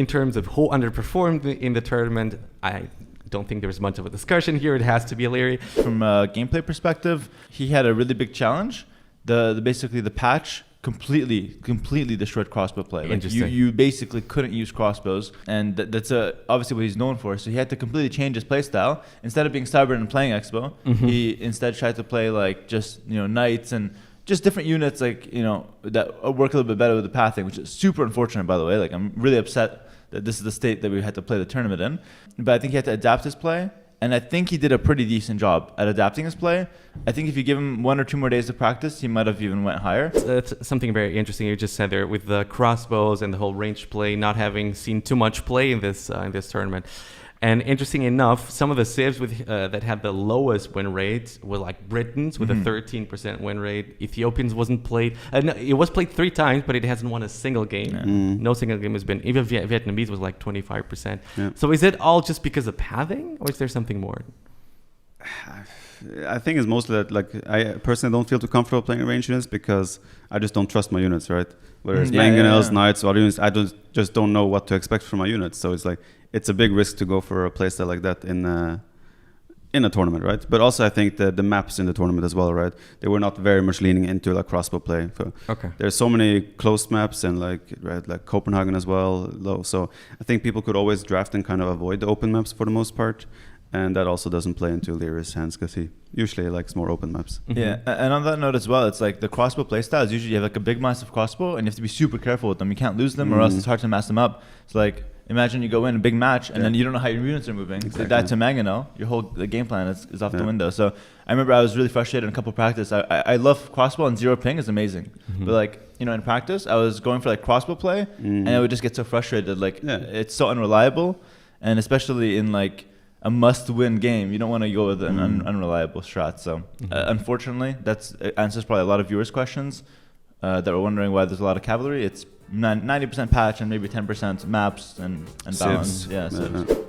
in terms of who underperformed in the tournament, I don't think there's much of a discussion here. It has to be Illeri. From a gameplay perspective, he had a really big challenge. Basically the patch completely destroyed crossbow play. Like Interesting. You basically couldn't use crossbows, and that's obviously what he's known for. So he had to completely change his play style. Instead of being stubborn and playing Expo, he instead tried to play like just knights and just different units that work a little bit better with the pathing, which is super unfortunate, by the way. Like I'm really upset that this is the state that we had to play the tournament in. But I think he had to adapt his play. And I think he did a pretty decent job at adapting his play. I think if you give him 1 or 2 more days of practice, he might have even went higher. That's something very interesting you just said there with the crossbows and the whole range play, not having seen too much play in this tournament. And interesting enough, some of the civs that had the lowest win rates were like Britons with a 13% win rate. Ethiopians wasn't played. No, it was played 3 times, but it hasn't won a single game. Yeah. No single game has been. Even Vietnamese was like 25%. Yeah. So is it all just because of pathing, or is there something more? I think it's mostly that, like, I personally don't feel too comfortable playing range units because I just don't trust my units, right? Whether it's mangonels, knights, or other units, I just don't know what to expect from my units. So it's like, it's a big risk to go for a playstyle like that in a tournament, right? But also I think the maps in the tournament as well, right? They were not very much leaning into like crossbow play. So Okay. there's so many closed maps and like Copenhagen as well, low. So I think people could always draft and kind of avoid the open maps for the most part. And that also doesn't play into Ileri's hands because he usually likes more open maps. Yeah, and on that note as well, it's like the crossbow playstyle is usually you have like a big massive crossbow and you have to be super careful with them. You can't lose them or else it's hard to mass them up. So like imagine you go in a big match and then you don't know how your units are moving. Exactly. So that to Mangonel, the game plan is off the window. So I remember I was really frustrated in a couple of practice. I love crossbow and 0 ping is amazing. But like, in practice I was going for like crossbow play and I would just get so frustrated. Like it's so unreliable, and especially in like a must-win game, you don't want to go with an unreliable strat. So unfortunately, that answers probably a lot of viewers' questions that were wondering why there's a lot of cavalry. It's 90% patch and maybe 10% maps and balance. Civs. Yeah, civs.